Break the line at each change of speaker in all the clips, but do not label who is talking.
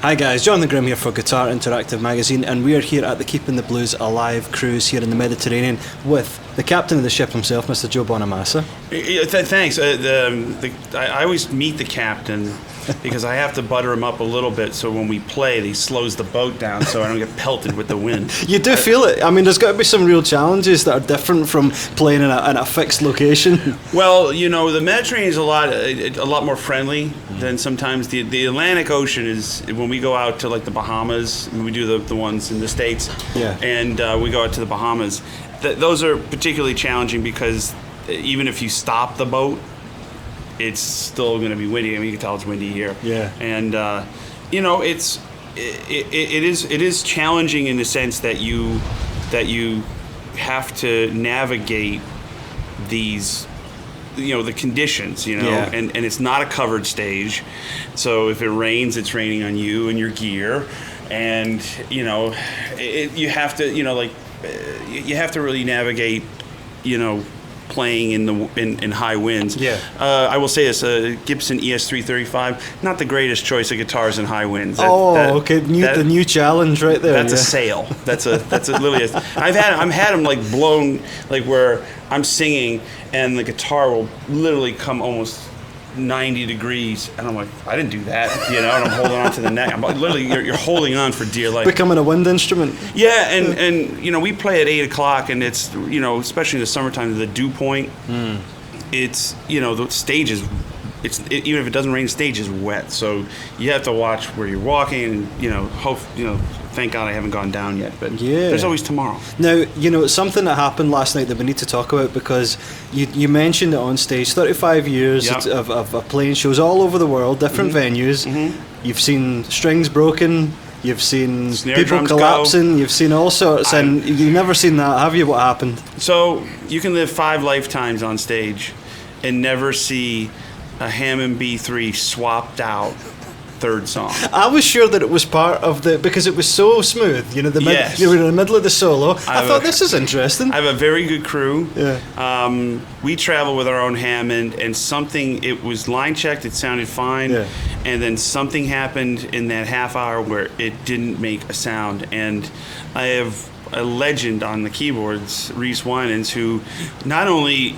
Hi guys, Jonathan Grimm here for Guitar Interactive Magazine, and we are here at the Keeping the Blues Alive cruise here in the Mediterranean with the captain of the ship himself, Mr. Joe Bonamassa.
Thanks. I always meet the captain because I have to butter him up a little bit so when we play, he slows the boat down so I don't get pelted with the wind.
You do feel it. I mean, there's got to be some real challenges that are different from playing in a fixed location.
Well, you know, the Mediterranean is a lot more friendly than sometimes the Atlantic Ocean is. When we go out to like the Bahamas, and we do the ones in the States,
yeah,
and we go out to the Bahamas, those are particularly challenging because even if you stop the boat, it's still going to be windy. I mean, you can tell it's windy here.
Yeah.
And you know, it is challenging in the sense that you have to navigate these, you know, the conditions, you know,
yeah,
and it's not a covered stage. So if it rains, it's raining on you and your gear, and you know, you have to, you know, like you have to really navigate, you know, playing in high winds.
Yeah.
I will say this: Gibson ES335, not the greatest choice of guitars in high winds.
Okay, the new challenge right there.
That's a sail. That's literally. I'm had them like blown, like where I'm singing and the guitar will literally come almost 90 degrees, and I'm like, I didn't do that, you know, and I'm holding on to the neck. I'm like, literally, you're holding on for dear life.
Becoming a wind instrument.
Yeah, and you know, we play at 8 o'clock, and it's, you know, especially in the summertime, the dew point, it's, you know, the stage is, even if it doesn't rain, the stage is wet, so you have to watch where you're walking, and, you know, thank God I haven't gone down yet, but
yeah,
there's always tomorrow.
Now, you know, something that happened last night that we need to talk about, because you mentioned it on stage, 35 years
yep.
of playing shows all over the world, different venues. You've seen strings broken, you've seen
snare
people collapsing, you've seen all sorts, and you've never seen that, have you? What happened?
So, you can live 5 lifetimes on stage and never see a Hammond B3 swapped out third song.
I was sure that it was part of because it was so smooth. You know,
yes.
You were in the middle of the solo. I thought this is interesting.
I have a very good crew.
Yeah.
We travel with our own Hammond, and it was line checked. It sounded fine,
yeah,
and then something happened in that half hour where it didn't make a sound. And I have a legend on the keyboards, Reese Winans, who not only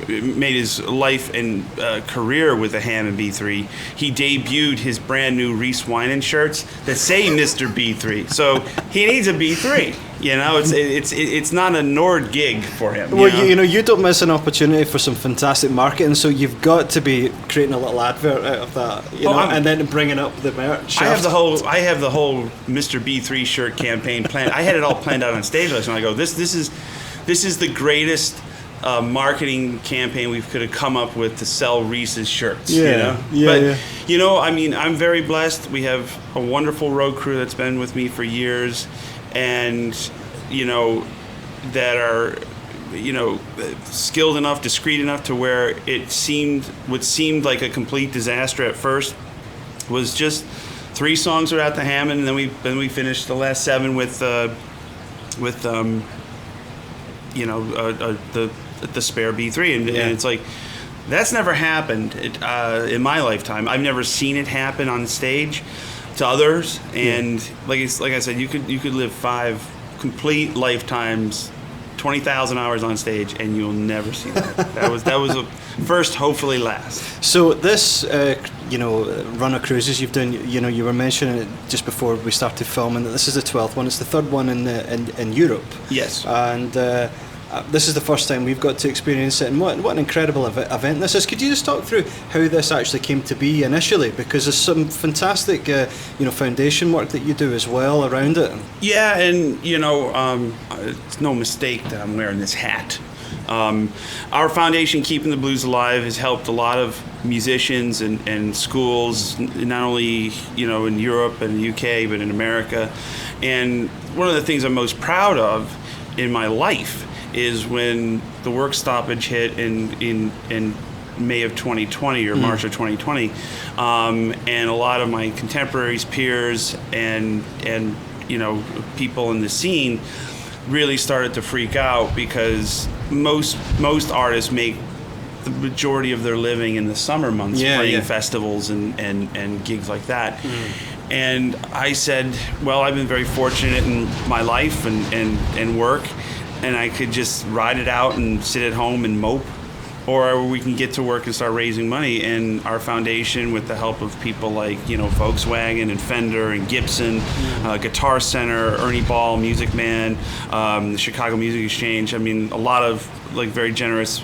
made his life and career with a Hammond B3. He debuted his brand new Reese Winans shirts that say Mr. B3. So he needs a B3. You know, it's not a Nord gig for him.
Well, you know, you don't miss an opportunity for some fantastic marketing, so you've got to be creating a little advert out of that, you know, and then bringing up the merch.
I have the whole Mr. B3 shirt campaign planned. I had it all planned out on stage last night. I go, this is the greatest marketing campaign we could have come up with to sell Reese's shirts.
Yeah,
you know?
Yeah,
but
yeah.
You know, I mean, I'm very blessed. We have a wonderful road crew that's been with me for years, and you know, that are, you know, skilled enough, discreet enough to where what seemed like a complete disaster at first was just 3 songs without the Hammond, and then we finished the last 7 with you know, the spare B3, and it's like, that's never happened in my lifetime. I've never seen it happen on stage to others, and like I said, you could live 5 complete lifetimes, 20,000 hours on stage, and you'll never see that. that was a first, hopefully last.
So this, you know, run of cruises you've done, you know, you were mentioning it just before we started filming that this is the 12th one. It's the 3rd one in Europe.
Yes.
And this is the first time we've got to experience it, and what an incredible event this is. Could you just talk through how this actually came to be initially? Because there's some fantastic, you know, foundation work that you do as well around it.
Yeah, and you know, it's no mistake that I'm wearing this hat. Our foundation, Keeping the Blues Alive, has helped a lot of musicians and schools, not only, you know, in Europe and the UK, but in America. And one of the things I'm most proud of in my life is when the work stoppage hit in May of 2020 or March of 2020, and a lot of my contemporaries, peers, and you know, people in the scene really started to freak out, because most artists make the majority of their living in the summer months, playing festivals and gigs like that. And I said, well, I've been very fortunate in my life and work, and I could just ride it out and sit at home and mope, or we can get to work and start raising money. And our foundation, with the help of people like, Volkswagen and Fender and Gibson, Guitar Center, Ernie Ball, Music Man, the Chicago Music Exchange. I mean, a lot of very generous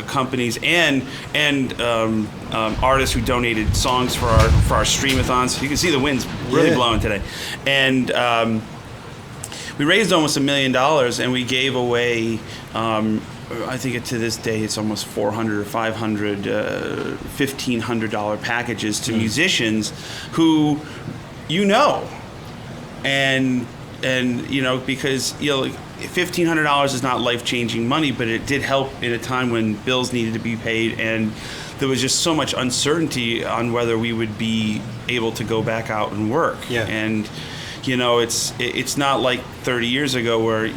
companies and artists who donated songs for our streamathons. You can see the wind's really blowing today, and we raised almost $1 million, and we gave away. I think to this day it's almost 400 or 500 $1,500 packages to musicians who and because $1,500 is not life-changing money, but it did help in a time when bills needed to be paid, and there was just so much uncertainty on whether we would be able to go back out and work. And it's not like 30 years ago where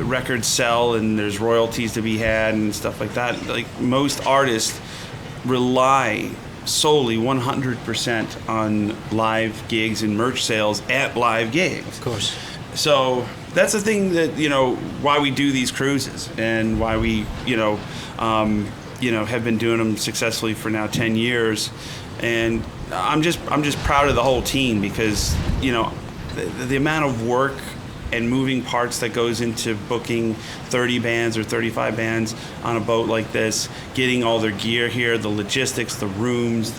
records sell and there's royalties to be had and stuff like that. Like, most artists rely solely 100% on live gigs and merch sales at live gigs.
Of course.
So that's the thing that why we do these cruises, and why we have been doing them successfully for now 10 years. And I'm just proud of the whole team, because the amount of work and moving parts that goes into booking 30 bands or 35 bands on a boat like this, getting all their gear here, the logistics, the rooms,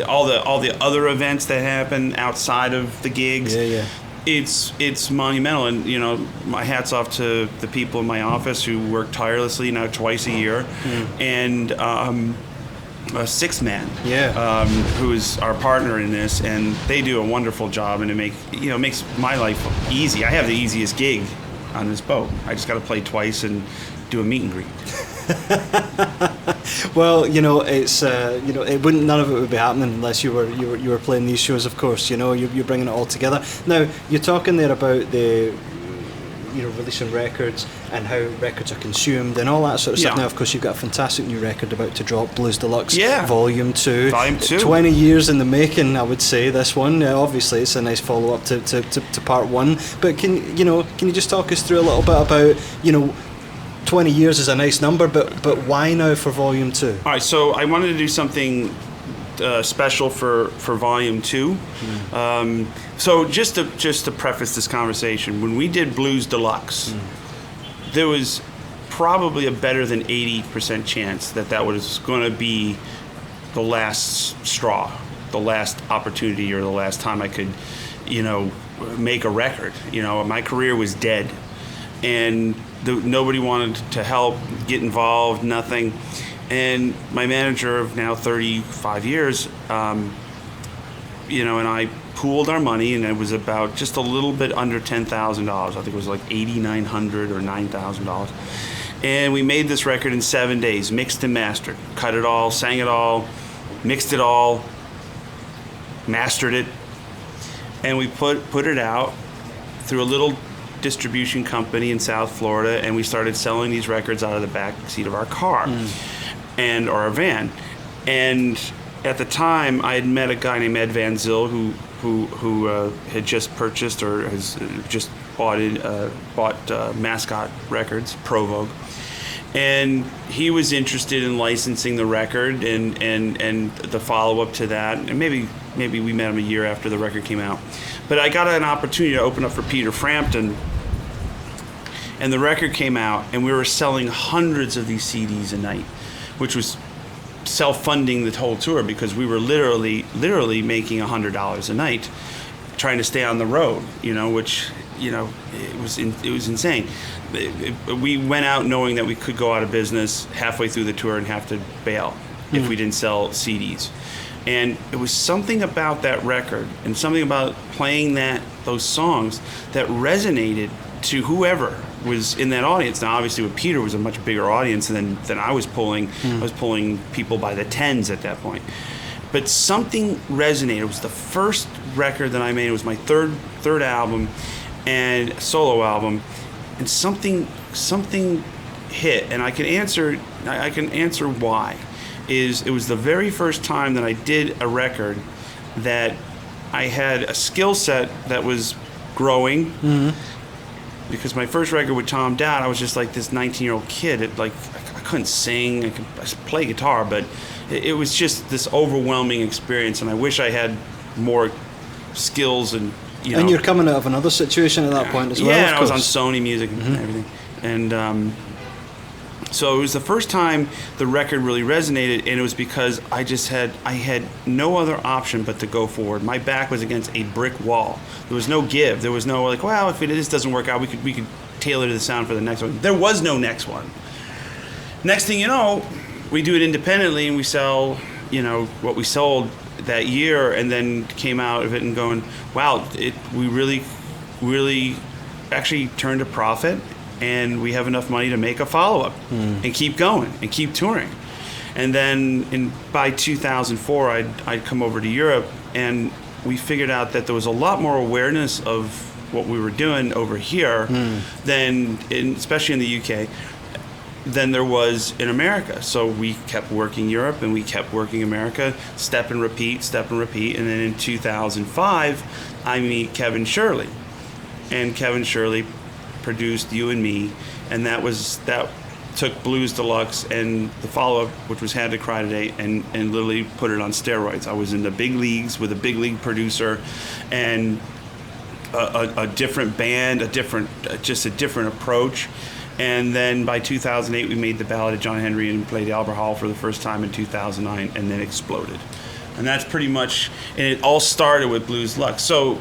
all the other events that happen outside of the gigs. It's monumental, and my hat's off to the people in my office who work tirelessly now twice a year, and a sixth man, who is our partner in this, and they do a wonderful job, and it makes my life easy. I have the easiest gig on this boat. I just got to play twice and do a meet and greet.
Well, it's none of it would be happening unless you were playing these shows. Of course, you're bringing it all together. Now, you're talking there about the releasing records and how records are consumed and all that sort of stuff. Now, of course, you've got a fantastic new record about to drop, Blues Deluxe Volume 2. 20 years in the making, I would say, this one. Obviously, it's a nice follow-up to Part 1. But can you just talk us through a little bit about, 20 years is a nice number, but why now for Volume 2?
All right, so I wanted to do something special for Volume 2. So just to preface this conversation, when we did Blues Deluxe, there was probably a better than 80% chance that was going to be the last straw, the last opportunity, or the last time I could, make a record. My career was dead, and nobody wanted to help, get involved, nothing. And my manager of now 35 years, and I pooled our money, and it was about just a little bit under $10,000. I think it was like $8,900 or $9,000. And we made this record in 7 days, mixed and mastered, cut it all, sang it all, mixed it all, mastered it, and we put it out through a little distribution company in South Florida, and we started selling these records out of the back seat of our car or our van. And at the time, I had met a guy named Ed Van Zyl who had just purchased or has just bought Mascot Records, Provogue, and he was interested in licensing the record and the follow-up to that. And maybe we met him a year after the record came out. But I got an opportunity to open up for Peter Frampton, and the record came out, and we were selling hundreds of these CDs a night, which was self-funding the whole tour, because we were literally making $100 a night, trying to stay on the road. Which it was insane. We went out knowing that we could go out of business halfway through the tour and have to bail if we didn't sell CDs. And it was something about that record and something about playing those songs that resonated to whoever was in that audience. Now, obviously, with Peter, was a much bigger audience than I was pulling. I was pulling people by the tens at that point. But something resonated. It was the first record that I made. It was my third album and solo album, and something hit. And I can answer why. It was the very first time that I did a record that I had a skill set that was growing. Because my first record with Tom Dowd, I was just like this 19-year-old kid. I couldn't sing. I could play guitar, but it was just this overwhelming experience. And I wish I had more skills and.
And you're coming out of another situation at that point as well.
Yeah,
of
I was
course.
on Sony Music and everything, and so it was the first time the record really resonated, and it was because I had no other option but to go forward. My back was against a brick wall. There was no give. There was no like, well, if this doesn't work out, we could tailor the sound for the next one. There was no next one. Next thing you know, we do it independently, and we sell, what we sold that year, and then came out of it and going, wow, we really actually turned a profit, and we have enough money to make a follow-up and keep going and keep touring. And then by 2004, I'd come over to Europe, and we figured out that there was a lot more awareness of what we were doing over here than, especially in the UK, than there was in America. So we kept working Europe and we kept working America, step and repeat. And then in 2005, I meet Kevin Shirley. And Kevin Shirley produced You and Me, and that took Blues Deluxe and the follow-up, which was Had to Cry Today, and literally put it on steroids. I was in the big leagues with a big league producer and a different band, a different approach. And then by 2008, we made the Ballad of John Henry and played Albert Hall for the first time in 2009, and then exploded. And that's pretty much, and it all started with Blues Deluxe. So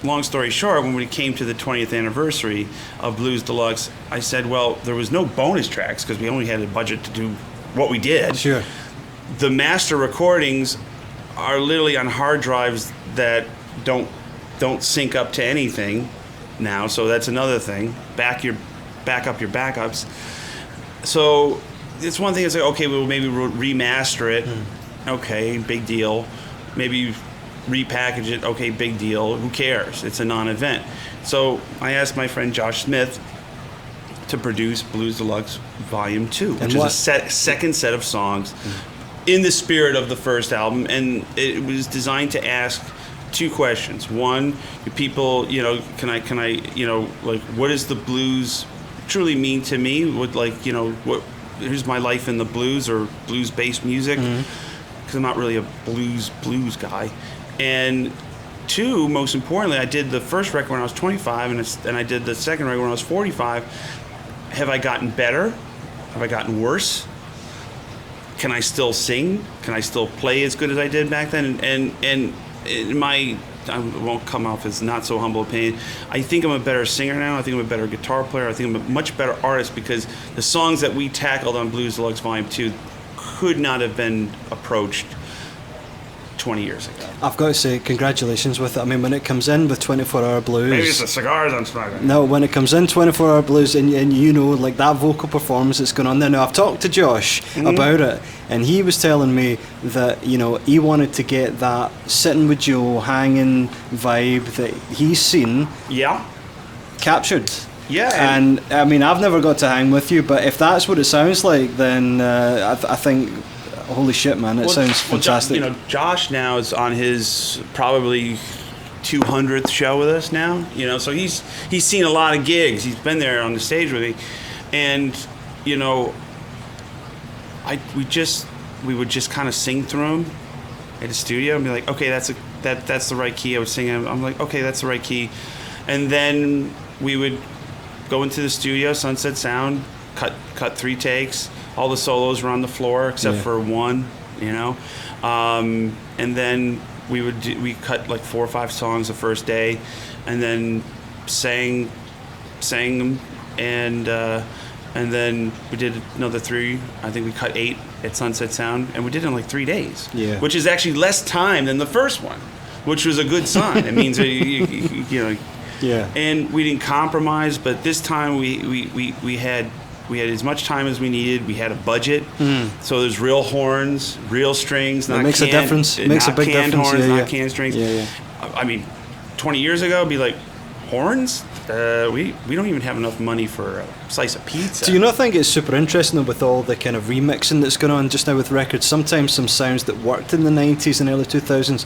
long story short, when we came to the 20th anniversary of Blues Deluxe, I said, well, there was no bonus tracks because we only had a budget to do what we did.
Sure.
The master recordings are literally on hard drives that don't sync up to anything now, so that's another thing. Back up your backups. So it's one thing. It's like, okay, maybe we'll remaster it. Okay, big deal. Maybe repackage it. Okay, big deal. Who cares? It's a non-event. So I asked my friend Josh Smith to produce Blues Deluxe Volume 2, which is a second set of songs in the spirit of the first album, and it was designed to ask two questions. One, people, can I, like, what does the blues truly mean to me? Here's my life in the blues or blues-based music, because I'm not really a blues guy. And two, most importantly, I did the first record when I was 25, and I did the second record when I was 45. Have I gotten better? Have I gotten worse? Can I still sing? Can I still play as good as I did back then? And I won't come off as not so humble opinion. I think I'm a better singer now. I think I'm a better guitar player. I think I'm a much better artist because the songs that we tackled on Blues Deluxe Volume 2 could not have been approached 20 years ago.
I've got to say, congratulations with it. I mean, when it comes in with 24-Hour Blues...
Maybe it's the cigars I'm smoking.
No, when it comes in 24-Hour Blues and like that vocal performance that's going on there. Now, I've talked to Josh about it, and he was telling me that, he wanted to get that sitting with Joe, hanging vibe that he's seen captured.
Yeah.
And I mean, I've never got to hang with you, but if that's what it sounds like, then I think... Holy shit, man! It sounds fantastic.
Josh now is on his probably 200th show with us now. So he's seen a lot of gigs. He's been there on the stage with me, and we would just kind of sing through him at the studio and be like, okay, that's the right key. I was singing. I'm like, okay, that's the right key, and then we would go into the studio, Sunset Sound, cut 3 takes. All the solos were on the floor except for one, and then we cut like 4 or 5 songs the first day, and then sang them, and then we did another 3. I think we cut 8 at Sunset Sound, and we did it in like 3 days. Yeah, which is actually less time than the first one, which was a good sign. It means that Yeah. And we didn't compromise, but this time we had as much time as we needed. We had a budget, so there's real horns, real strings. Not
it makes a difference. It makes a big
canned
difference.
Horns,
yeah,
not canned strings.
Yeah.
I mean, 20 years ago, it'd be like, horns? We don't even have enough money for a slice of pizza.
Do you not think it's super interesting with all the kind of remixing that's going on just now with records? Sometimes some sounds that worked in the 90s and early 2000s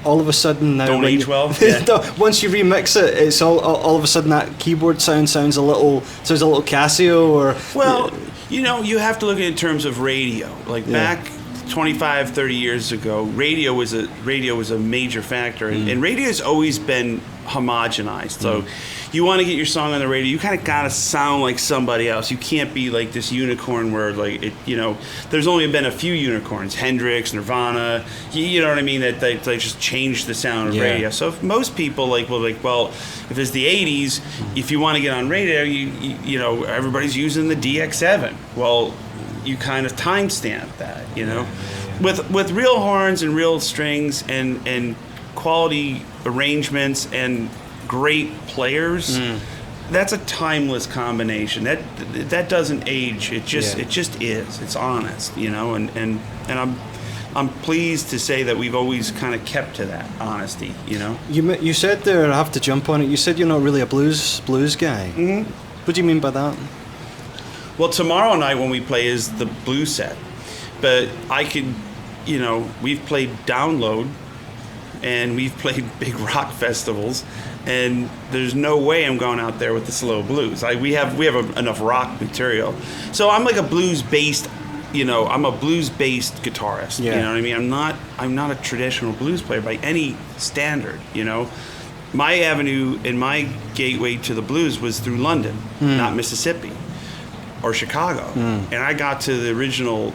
all of a sudden now
Don't
when
age well. Yeah.
No, once you remix it, it's all of a sudden that keyboard sounds a little Casio or
Well, you know, you have to look at it in terms of radio. Like back 25, 30 years ago, radio was a major factor, and radio has always been homogenized. So you want to get your song on the radio, you kind of gotta sound like somebody else. You can't be like this unicorn where like it, you know, there's only been a few unicorns, Hendrix, Nirvana, you know what I mean, that they just changed the sound of radio. So if most people well, if it's the 80s, if you want to get on radio, you know, everybody's using the DX7. Well, you kind of timestamp that, you know, with real horns and real strings and quality arrangements and great players. That's a timeless combination. That doesn't age. It just is. It's honest, you know, and I'm pleased to say that we've always kind of kept to that honesty, you know.
You said there, I have to jump on it. You said you're not really a blues guy.
Mm-hmm.
What do you mean by that?
Well, tomorrow night when we play is the blues set, but I could, you know, we've played Download, and we've played big rock festivals, and there's no way I'm going out there with the slow blues. We have enough rock material, so I'm like a blues-based, you know, I'm a blues-based guitarist. You know what I mean? I'm not a traditional blues player by any standard. You know, my avenue and my gateway to the blues was through London, not Mississippi or Chicago, and I got to the original,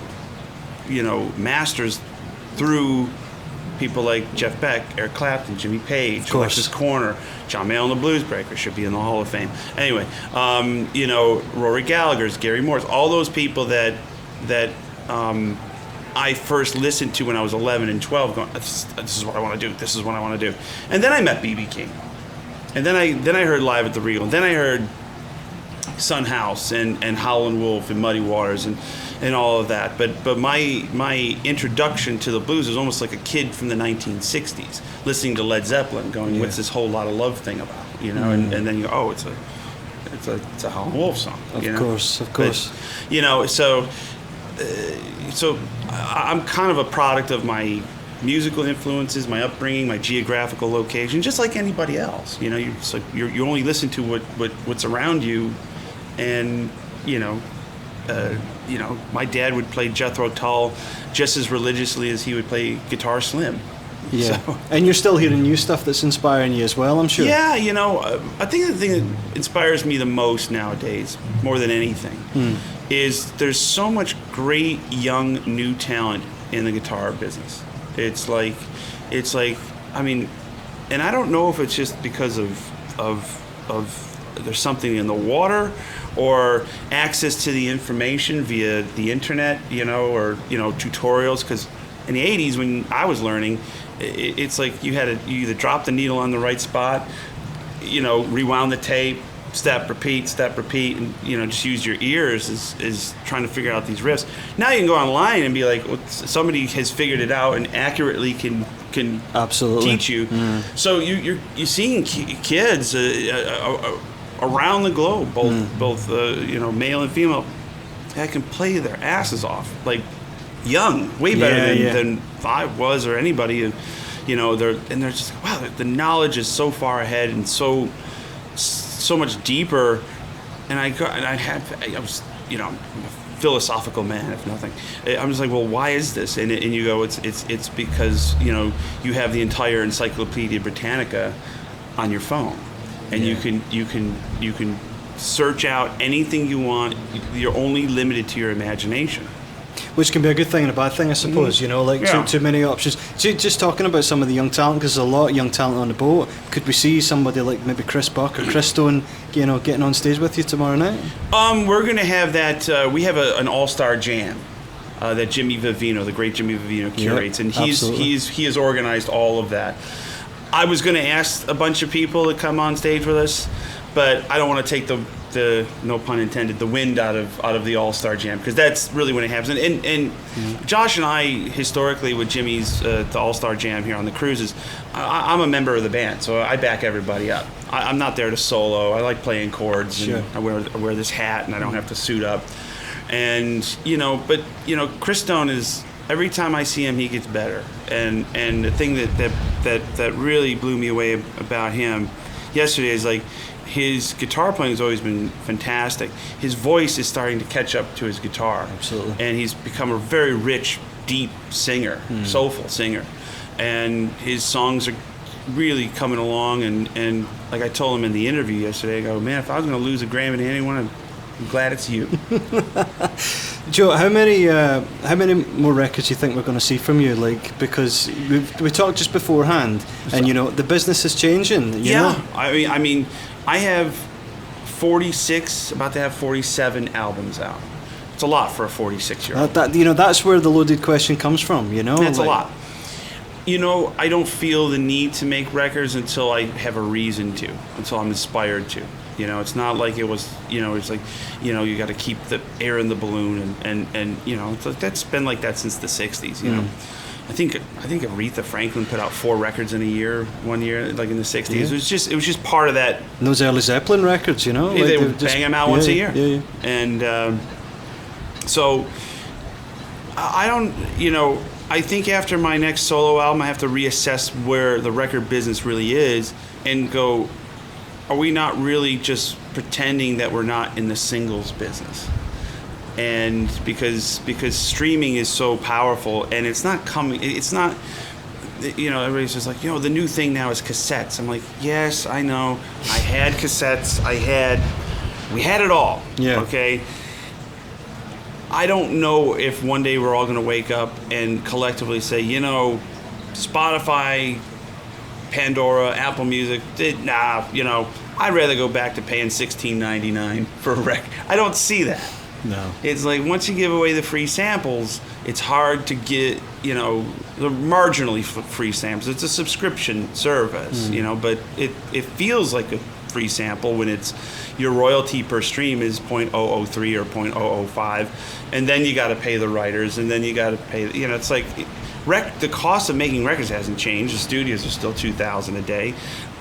you know, masters through people like Jeff Beck, Eric Clapton, Jimmy Page, Alexis Corner, John Mayall and the Blues Breakers should be in the Hall of Fame. Anyway, you know, Rory Gallagher's, Gary Moore's, all those people that I first listened to when I was 11 and 12, going, this is what I want to do. This is what I want to do. And then I met B.B. King, and then I heard Live at the Regal, and then I heard Son House and Howlin' Wolf and Muddy Waters and all of that. But my introduction to the blues was almost like a kid from the 1960s, listening to Led Zeppelin, going, what's this Whole Lot of Love thing about? You know, and then you go, oh, it's a Howlin' Wolf song.
Of
you know?
course. But,
you know, so I'm kind of a product of my musical influences, my upbringing, my geographical location, just like anybody else. You know, you only listen to what's around you, and you know, my dad would play Jethro Tull just as religiously as he would play Guitar Slim.
Yeah,
so,
and you're still hearing new stuff that's inspiring you as well, I'm sure.
Yeah, you know, I think the thing that inspires me the most nowadays, more than anything, is there's so much great young new talent in the guitar business. It's like, I mean, and I don't know if it's just because of there's something in the water, or access to the information via the internet, you know, or you know, tutorials. Because in the 80s when I was learning, it's like you either drop the needle on the right spot, you know, rewound the tape, step, repeat, and you know, just use your ears is trying to figure out these riffs. Now you can go online and be like, well, somebody has figured it out and accurately can
absolutely
teach you. So you're seeing kids around the globe, both you know, male and female, that can play their asses off, like young, way better than I was or anybody. You know, they're just like, wow, the knowledge is so far ahead and so much deeper. And I was, you know, I'm a philosophical man, if nothing. I'm just like, well, why is this? And you go, it's because, you know, you have the entire Encyclopedia Britannica on your phone, and you can search out anything you want. You're only limited to your imagination.
Which can be a good thing and a bad thing, I suppose. You know, like too many options. Just talking about some of the young talent, because there's a lot of young talent on the boat. Could we see somebody like maybe Chris Buck or Chris Stone, you know, getting on stage with you tomorrow night?
We're going to have that. We have an all-star jam that Jimmy Vivino, the great Jimmy Vivino, curates, and he has organized all of that. I was going to ask a bunch of people to come on stage with us, but I don't want to take the no pun intended, the wind out of the All-Star Jam, because that's really when it happens. And Josh and I, historically, with Jimmy's the All-Star Jam here on the cruises, I'm a member of the band, so I back everybody up. I'm not there to solo. I like playing chords, and I wear this hat, and I don't have to suit up. And but Chris Stone is, every time I see him, he gets better. And the thing that that really blew me away about him yesterday is like his guitar playing has always been fantastic. His voice is starting to catch up to his guitar.
Absolutely.
And he's become a very rich, deep singer, soulful singer. And his songs are really coming along. And like I told him in the interview yesterday, I go, man, if I was going to lose a Grammy to anyone, I'm glad it's you.
Joe, how many more records do you think we're going to see from you? Like, because we talked just beforehand, and you know the business is changing. You know?
I mean, I have 46, about to have 47 albums out. It's a lot for a 46-year-old.
That's where the loaded question comes from. You know,
that's a lot. You know, I don't feel the need to make records until I have a reason to, until I'm inspired to. You know, it's not like it was, you know, it's like, you know, you got to keep the air in the balloon and you know, that's been like that since the 60s, you know. I think Aretha Franklin put out 4 records in a year, one year, like in the 60s. Yeah. It was just part of that.
And those early Zeppelin records, you know.
Yeah, they would bang them out once a year.
Yeah.
And so, I don't, you know, I think after my next solo album, I have to reassess where the record business really is and go, are we not really just pretending that we're not in the singles business? And because streaming is so powerful and it's not, you know, everybody's just like, you know, the new thing now is cassettes. I'm like, yes, I know. I had cassettes. We had it all.
Yeah.
Okay. I don't know if one day we're all going to wake up and collectively say, you know, Spotify, Pandora, Apple Music, you know, I'd rather go back to paying $16.99 for a record. I don't see that.
No.
It's like once you give away the free samples, it's hard to get, you know, the marginally free samples. It's a subscription service, you know, but it feels like a free sample when it's your royalty per stream is 0.003 or 0.005, and then you got to pay the writers, and then you got to pay, you know, it's like the cost of making records hasn't changed. The studios are still $2,000 a day.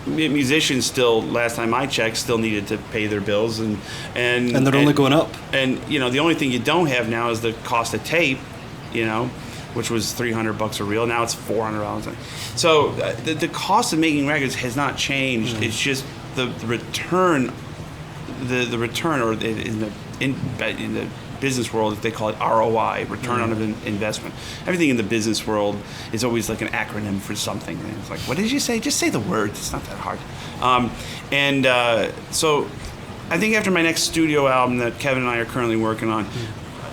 Musicians still, last time I checked, still needed to pay their bills, and
they're only going up.
And you know, the only thing you don't have now is the cost of tape, you know, which was $300 a reel. Now it's $400. So the cost of making records has not changed. It's just the return, the return, or in the business world, they call it ROI, return on investment. Everything in the business world is always like an acronym for something. And it's like, what did you say? Just say the words. It's not that hard. So I think after my next studio album that Kevin and I are currently working on,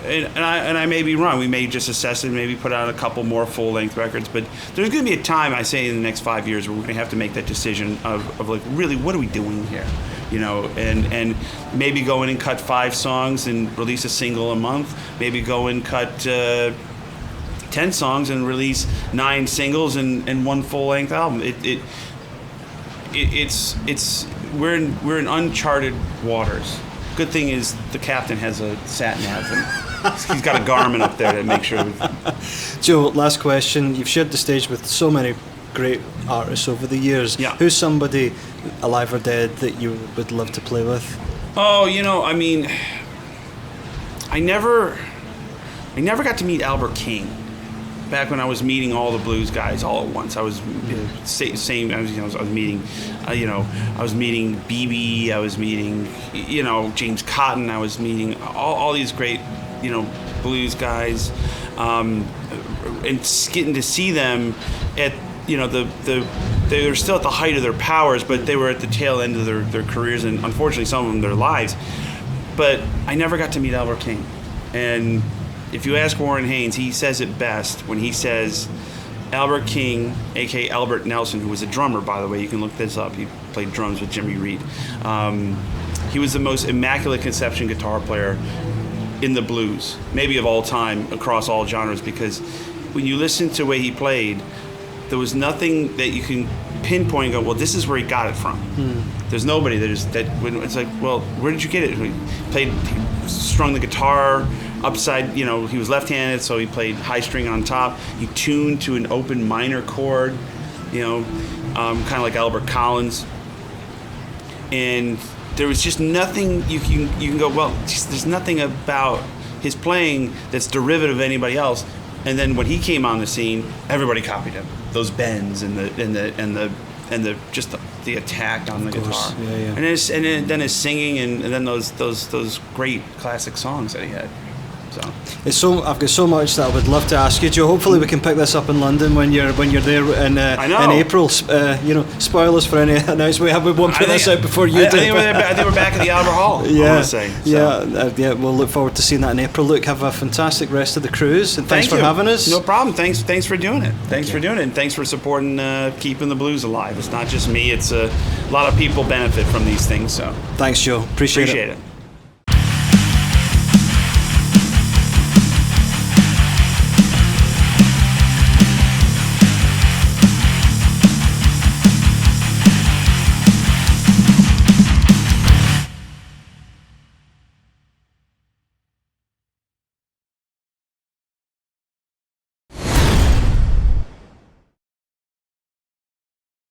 and I may be wrong. We may just assess it, maybe put out a couple more full-length records. But there's going to be a time, I say, in the next 5 years where we're going to have to make that decision of like, really, what are we doing here? You know, and maybe go in and cut 5 songs and release a single a month. Maybe go and cut 10 songs and release 9 singles and 1 full-length album. We're in uncharted waters. Good thing is the captain has a sat nav and he's got a Garmin up there to make sure.
Joe, last question. You've shared the stage with so many great artists over the years.
Yeah.
Who's somebody, alive or dead, that you would love to play with?
Oh, you know, I mean, I never got to meet Albert King. Back when I was meeting all the blues guys all at once, I was same. I was meeting, I was meeting BB. I was meeting, you know, James Cotton. I was meeting all these great, you know, blues guys, and getting to see them at, you know, they were still at the height of their powers, but they were at the tail end of their careers, and unfortunately some of them their lives. But I never got to meet Albert King, and if you ask Warren Haynes, he says it best when he says Albert King, a.k.a. Albert Nelson, who was a drummer, by the way. You can look this up. He played drums with Jimmy Reed. He was the most immaculate conception guitar player in the blues, maybe of all time, across all genres, because when you listen to the way he played, there was nothing that you can pinpoint and go, well, this is where he got it from. There's nobody it's like, well, where did you get it? He strung the guitar upside, you know, he was left-handed, so he played high string on top. He tuned to an open minor chord, you know, kind of like Albert Collins. And there was just nothing you can go, well, there's nothing about his playing that's derivative of anybody else. And then when he came on the scene, everybody copied him. Those bends and the just the attack on the guitar.
Yeah.
And then his singing and then those great classic songs that he had. So
I've got so much that I would love to ask you, Joe. Hopefully we can pick this up in London when you're there in April. Spoilers for any announcement. We won't put this out before you do.
I think we're back at the Albert Hall.
Yeah,
I want to say. So.
Yeah. We'll look forward to seeing that in April. Look, have a fantastic rest of the cruise, and thanks for having us.
No problem. Thanks for doing it. Thanks for doing it, and thanks for supporting keeping the blues alive. It's not just me. It's a lot of people benefit from these things. So
thanks, Joe. Appreciate it.